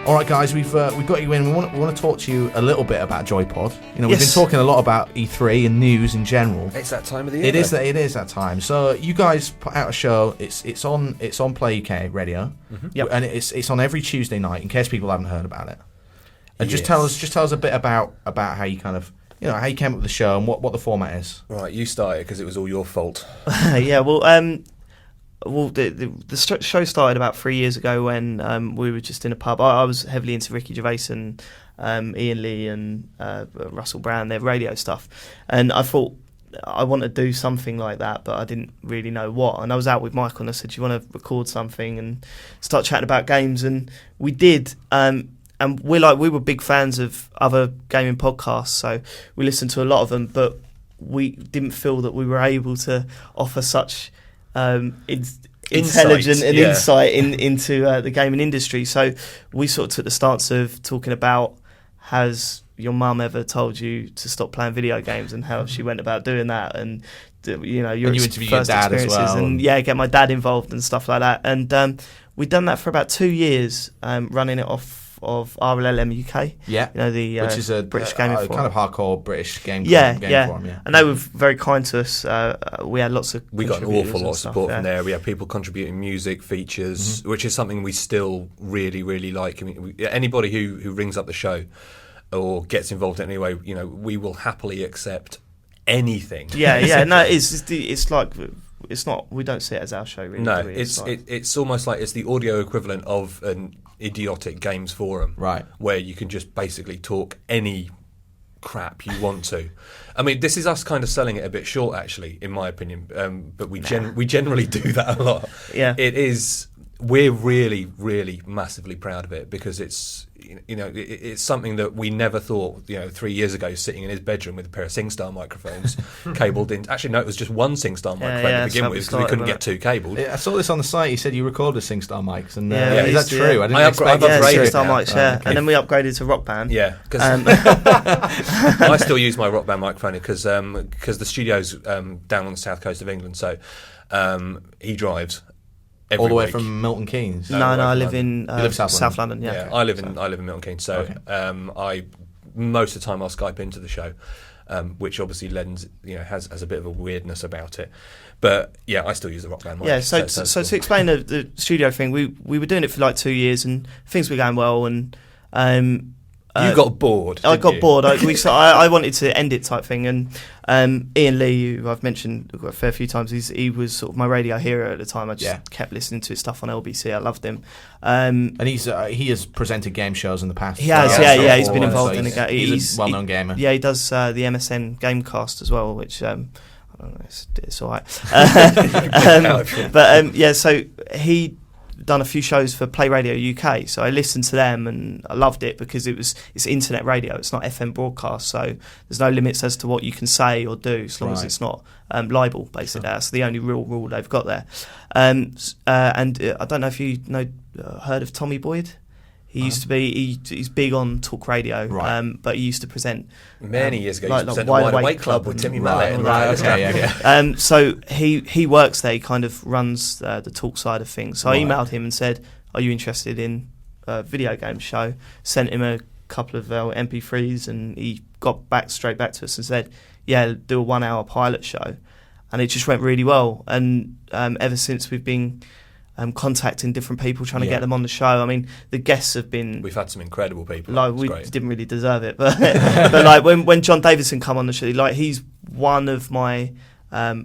All right, guys, we've got you in. We want to talk to you a little bit about Joypod. We've been talking a lot about E3 and news in general. It's that time of the year. It is that time. So you guys put out a show. It's on Play UK Radio, and it's on every Tuesday night. In case people haven't heard about it, and just tell us a bit about how you kind of how you came up with the show and what the format is. Right, you started because it was all your fault. Yeah, well, the show started about 3 years ago when we were just in a pub. I was heavily into Ricky Gervais and Ian Lee and Russell Brand, their radio stuff. And I thought I want to do something like that, but I didn't really know what. And I was out with Michael and I said, do you want to record something and start chatting about games? And we did. And we were big fans of other gaming podcasts, so we listened to a lot of them, but we didn't feel that we were able to offer such intelligent and insight into the gaming industry. So we sort of took the stance of talking about, has your mum ever told you to stop playing video games and how she went about doing that, and your interview first your dad experiences, as well, and get my dad involved and stuff like that. And we'd done that for about 2 years, running it off of RLLM UK, which is a British gaming forum, kind of hardcore British game forum. Yeah, and they were very kind to us. We had lots of we got an awful lot of support from there. We had people contributing music, features, which is something we still really, really like. I mean, anybody who rings up the show or gets involved in any way, we will happily accept anything. No, it's like. It's not. We don't see it as our show, really. No, do we? it's almost like it's the audio equivalent of an idiotic games forum, right? Where you can just basically talk any crap you want to. I mean, this is us kind of selling it a bit short, actually, in my opinion. But we generally do that a lot. Yeah, it is. We're really, really massively proud of it because it's it's something that we never thought 3 years ago, sitting in his bedroom with a pair of SingStar microphones cabled in. Actually, no, it was just one SingStar microphone to begin with because we couldn't get two cabled. I saw this on the site. You said you recorded SingStar mics, and is that true? I upgraded SingStar mics, and then we upgraded to Rock Band. Yeah, because I still use my Rock Band microphone because the studio's down on the south coast of England, so he drives. All the way week. from Milton Keynes? No, I live in South London. Yeah, okay. I live in Milton Keynes. So I most of the time I'll Skype into the show, which obviously lends has a bit of a weirdness about it. But yeah, I still use the Rock Band mic. Yeah. So to explain the studio thing, we were doing it for like 2 years and things were going well, and you got bored. I got bored. I wanted to end it type thing, and Ian Lee, who I've mentioned a fair few times, he was sort of my radio hero at the time. I just kept listening to his stuff on LBC. I loved him. And he has presented game shows in the past. He has, he's been involved in the game. He's a well-known gamer. Yeah, he does the MSN Gamecast as well, which I don't know, it's all right. So he done a few shows for Play Radio UK, so I listened to them and I loved it because it's internet radio, it's not FM broadcast, so there's no limits as to what you can say or do as long as it's not libel, basically. Sure. That's the only real rule they've got there. And I don't know if you heard of Tommy Boyd. He used to be. He's big on talk radio, but he used to present many years ago. He used to present Wide Awake Club with Timmy Mallet. So he works there. He kind of runs the talk side of things. So I emailed him and said, "Are you interested in a video game show?" Sent him a couple of MP3s, and he got straight back to us and said, "Yeah, do a 1 hour pilot show," and it just went really well. And ever since we've been contacting different people, trying to get them on the show. I mean, the guests have been... We've had some incredible people. Like, we didn't really deserve it. But but like, when John Davison come on the show, like, he's one of my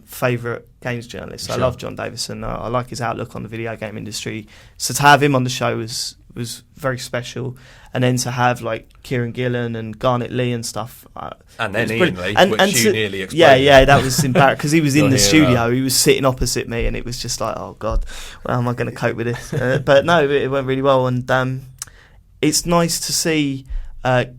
favourite games journalists. Sure. I love John Davison. I like his outlook on the video game industry. So to have him on the show was very special. And then to have, like, Kieran Gillen and Garnet Lee and stuff. And then Ian Lee, which you nearly explained. Yeah, that was embarrassing because he was in the studio. He was sitting opposite me, and it was just like, oh, God, how am I going to cope with this? But no, it went really well. And it's nice to see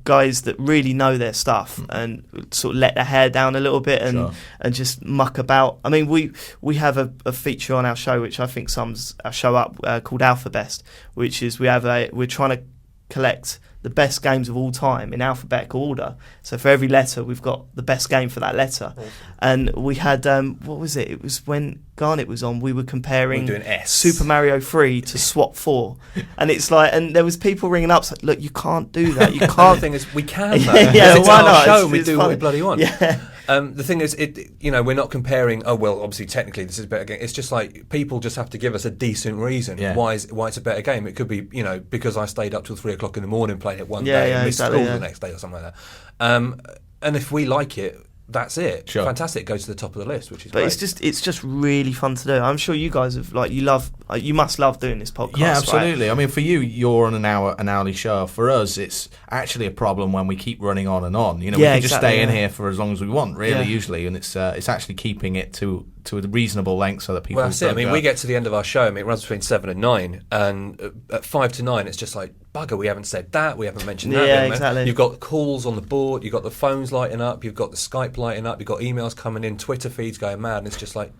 guys that really know their stuff and sort of let their hair down a little bit and just muck about. I mean, we have a feature on our show which I think sums our show up called Alpha Best, which is we're trying to collect the best games of all time in alphabetical order. So for every letter, we've got the best game for that letter. Awesome. And we had, what was it? It was when Garnet was on, we were comparing Super Mario 3 to SWAT 4. And it's like, and there was people ringing up, saying, look, you can't do that. You can't. The thing is, we can, though. Yeah, it's why our not? show and we do what we bloody want. Yeah. The thing is, we're not comparing. Oh well, obviously, technically, this is a better game. It's just like people just have to give us a decent reason why it's a better game. It could be, because I stayed up till 3 o'clock in the morning playing it one day and missed school the next day or something like that. And if we like it, that's it. Sure. Fantastic. It goes to the top of the list, which is. But great. it's just really fun to do. I'm sure you guys have you must love doing this podcast. Yeah, absolutely. Right? I mean, for you, you're on an hourly show. For us, it's actually a problem when we keep running on and on. We can just stay in here for as long as we want, really, usually, and it's actually keeping it to a reasonable length so that people. Well, that's it. I mean, we get to the end of our show. I mean, it runs between 7 and 9, and at 5 to 9, it's just like bugger. We haven't said that. We haven't mentioned that. Yeah, exactly. You've got calls on the board. You've got the phones lighting up. You've got the Skype lighting up. You've got emails coming in. Twitter feeds going mad. And it's just like,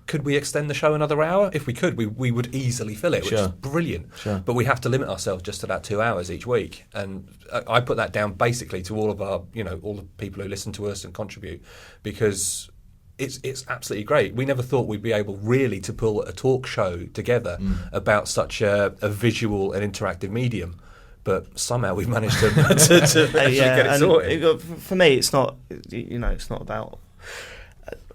could we extend the show another hour? If we could, we would easily fill it, which is brilliant. Sure. But we have to limit ourselves just to that 2 hours each week. And I put that down basically to all of our, all the people who listen to us and contribute, because it's absolutely great. We never thought we'd be able really to pull a talk show together about such a visual and interactive medium. But somehow we've managed to actually get it sorted. For me, it's not, it's not about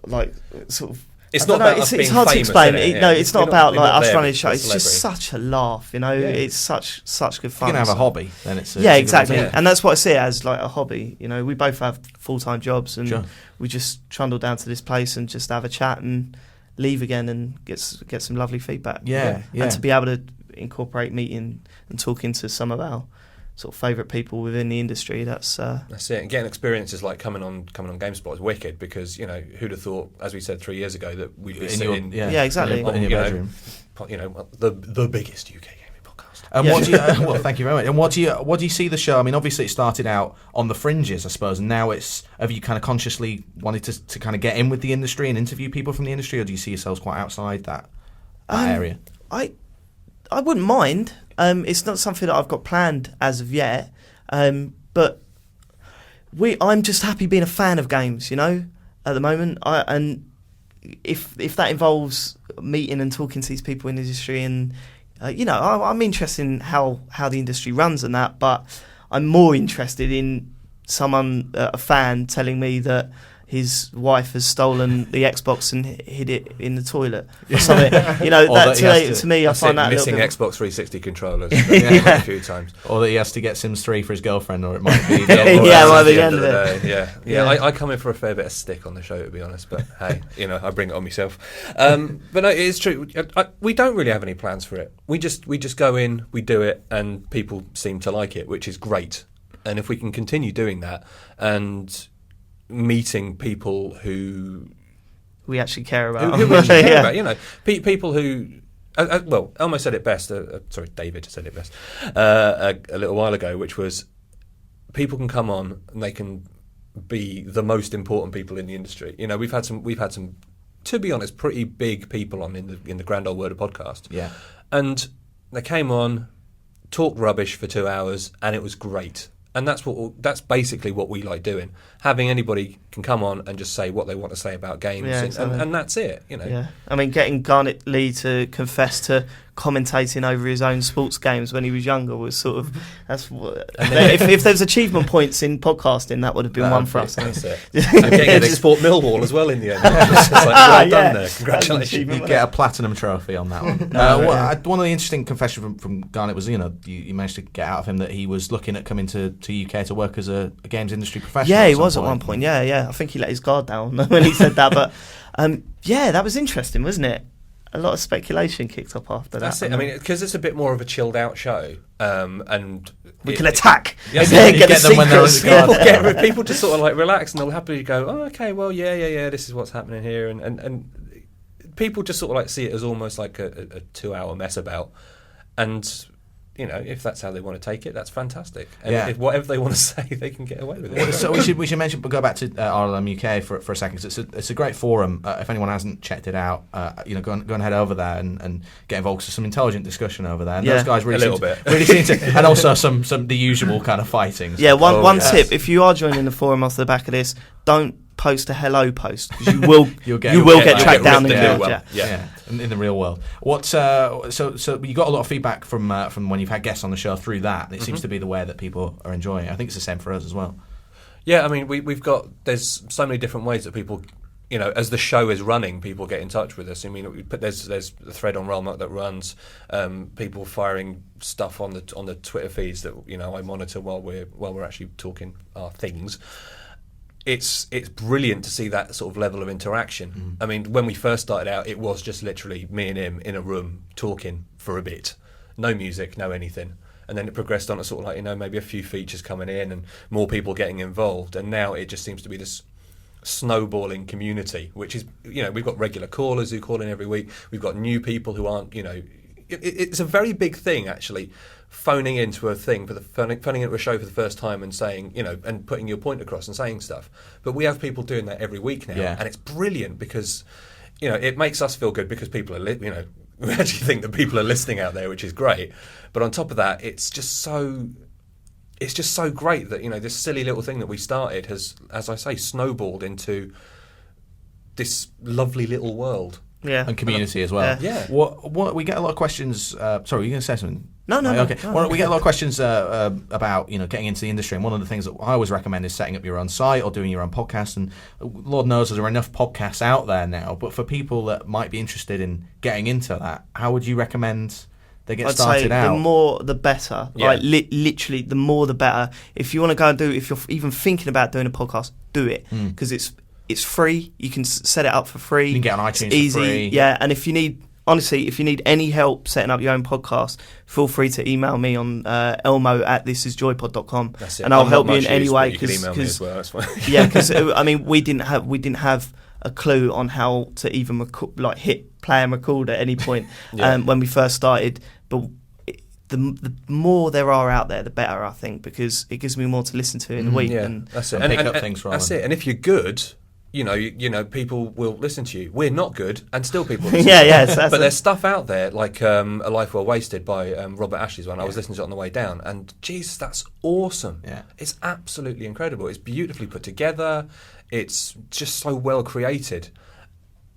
like sort of. It's not about us being it's hard famous, to explain. It's not about like us there running a show. for It's just such a laugh, It's such good fun. You can have a hobby, then it's exactly. Yeah. And that's what I see it as, like a hobby. We both have full-time jobs, and we just trundle down to this place and just have a chat and leave again and get some lovely feedback. Yeah. And to be able to incorporate meeting and talking to some of our sort of favourite people within the industry. That's it. And getting experiences like coming on GameSpot is wicked, because who'd have thought, as we said 3 years ago, that we'd be sitting exactly in your bedroom, the biggest UK gaming podcast. And what do you? Well, thank you very much. And what do you see the show? I mean, obviously it started out on the fringes, I suppose, and now have you kind of consciously wanted to kind of get in with the industry and interview people from the industry, or do you see yourselves quite outside that area? I wouldn't mind. It's not something that I've got planned as of yet, but I'm just happy being a fan of games, at the moment. And if that involves meeting and talking to these people in the industry, and I'm interested in how the industry runs and that, but I'm more interested in someone, a fan, telling me that his wife has stolen the Xbox and hid it in the toilet or something. To me, I find that missing a little bit Xbox 360 controllers a few times, or that he has to get Sims 3 for his girlfriend, or it might be by the end of it. Yeah. I come in for a fair bit of stick on the show, to be honest, but hey, I bring it on myself. But no, it's true. We don't really have any plans for it. We just go in, we do it, and people seem to like it, which is great. And if we can continue doing that and meeting people who we actually care about, who we actually care about, people who Elmo said it best, David said it best a little while ago, which was, people can come on and they can be the most important people in the industry. We've had some, to be honest, pretty big people on in the Grand Old Word of Podcast, and they came on, talked rubbish for 2 hours, and it was great. And that's basically what we like doing. Having anybody can come on and just say what they want to say about games, and that's it. Yeah, I mean, getting Garnet Lee to confess to commentating over his own sports games when he was younger was sort of if there's achievement points in podcasting, that would have been one for us. That's it. And getting to export Millwall as well in the end. It's just like, well done there. Congratulations. You get a platinum trophy on that one. One of the interesting confessions from Garnet was, you managed to get out of him that he was looking at coming to UK to work as a games industry professional. Yeah, he was at one point. Yeah. I think he let his guard down when he said that. But that was interesting, wasn't it? A lot of speculation kicked up after that. That's it. I mean, because it's a bit more of a chilled out show, and we can attack. Get them when they're on the people just sort of like relax, and they'll happily go, "Oh, okay, well, yeah, this is what's happening here," and people just sort of like see it as almost like a 2 hour mess about, and if that's how they want to take it, that's fantastic. And if whatever they want to say, they can get away with it. So we should mention, but go back to RLM UK for a second, because it's a great forum. If anyone hasn't checked it out, go and head over there and get involved. So some intelligent discussion over there. And those guys really seem to, and also some the usual kind of fighting. Yeah, one tip: if you are joining the forum off the back of this, don't post a hello post, because you will get tracked down and killed. In the real world. So you got a lot of feedback from when you've had guests on the show through that. It seems to be the way that people are enjoying it. I think it's the same for us as well. Yeah, I mean, there's so many different ways that people, as the show is running, people get in touch with us. I mean, there's a thread on Realm that runs, people firing stuff on the Twitter feeds that I monitor while we're actually talking our things. It's brilliant to see that sort of level of interaction. I mean, when we first started out, it was just literally me and him in a room talking for a bit, no music, no anything. And then it progressed on to sort of like, maybe a few features coming in and more people getting involved. And now it just seems to be this snowballing community, which is, we've got regular callers who call in every week. We've got new people who aren't, it's a very big thing, actually, phoning into a thing phoning into a show for the first time and saying, and putting your point across and saying stuff. But we have people doing that every week now, and it's brilliant because, it makes us feel good because people are, we actually think that people are listening out there, which is great. But on top of that, it's just so great that this silly little thing that we started has, as I say, snowballed into this lovely little world. Yeah, and community as well. Yeah. What we get a lot of questions. Sorry, were you going to say something? No. Okay. We get a lot of questions about getting into the industry, and one of the things that I always recommend is setting up your own site or doing your own podcast. And Lord knows there are enough podcasts out there now. But for people that might be interested in getting into that, how would you recommend they get started out? The more the better. Yeah. Like literally, the more the better. If you want to go and if you're even thinking about doing a podcast, do it, because it's free. You can set it up for free. You can get on iTunes it's easy. For free. Yeah, and if you need any help setting up your own podcast, feel free to email me on elmo@thisisjoypod.com, and I'll help you in any way. You can email me as well. That's fine. Yeah, because I mean, we didn't have a clue on how to even hit play and record at any point when we first started. But the more there are out there, the better, I think, because it gives me more to listen to in a week. Yeah, and that's it. And pick up things from. That's it. And if you're good, people will listen to you. We're not good, and still people listen to us. But there's stuff out there, like A Life Well Wasted by Robert Ashley's one. I was listening to it on the way down, and Jesus, that's awesome. Yeah. It's absolutely incredible. It's beautifully put together. It's just so well created.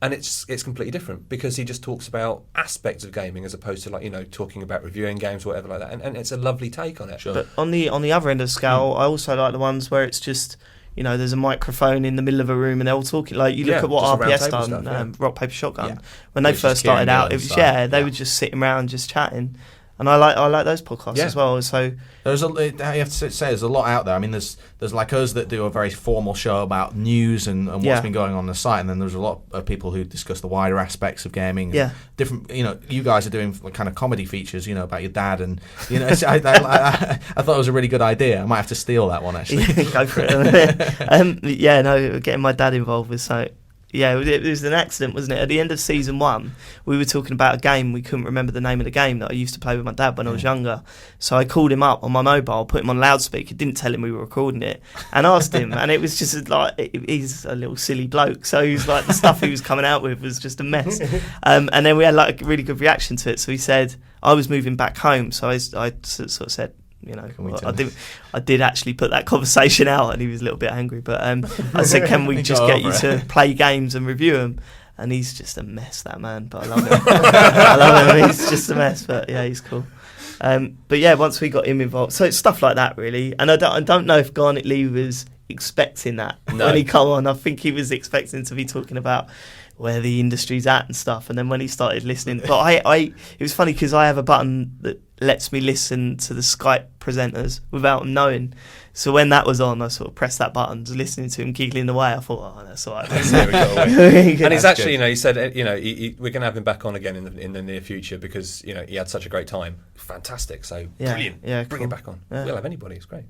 And it's completely different because he just talks about aspects of gaming as opposed to talking about reviewing games or whatever like that. And it's a lovely take on it. Sure. But on the other end of the scale, I also like the ones where it's just there's a microphone in the middle of a room and they're all talking. Like you look at what RPS done, Rock Paper Shotgun. When they first started out, it was they were just sitting around just chatting. And I like those podcasts as well. So you have to say there's a lot out there. I mean, there's like us that do a very formal show about news and what's been going on the site, and then there's a lot of people who discuss the wider aspects of gaming. Yeah, different. You guys are doing kind of comedy features, about your dad, and I thought it was a really good idea. I might have to steal that one actually. Go for it. Getting my dad involved was so. Yeah, it was an accident, wasn't it? At the end of season 1, we were talking about a game. We couldn't remember the name of the game that I used to play with my dad when I was younger. So I called him up on my mobile, put him on loudspeaker, didn't tell him we were recording it, and asked him. And it was just he's a little silly bloke. So he was like, the stuff he was coming out with was just a mess. And then we had a really good reaction to it. So he said, I was moving back home. So I sort of said, I did actually put that conversation out, and he was a little bit angry. But I said, "Can we just get you to play games and review them?" And he's just a mess, that man. But I love him. I love him. He's just a mess, but yeah, he's cool. But yeah, once we got him involved, so it's stuff like that really. And I don't know if Garnet Lee was expecting that when he come on. I think he was expecting to be talking about where the industry's at and stuff. And then when he started listening, but it was funny because I have a button that lets me listen to the Skype presenters without them knowing. So when that was on, I sort of pressed that button, just listening to him giggling away. I thought, oh, that's all right. And he's actually, he said, we're going to have him back on again in the near future because he had such a great time. Fantastic. So brilliant. Yeah, bring him back on. Yeah. We'll have anybody. It's great.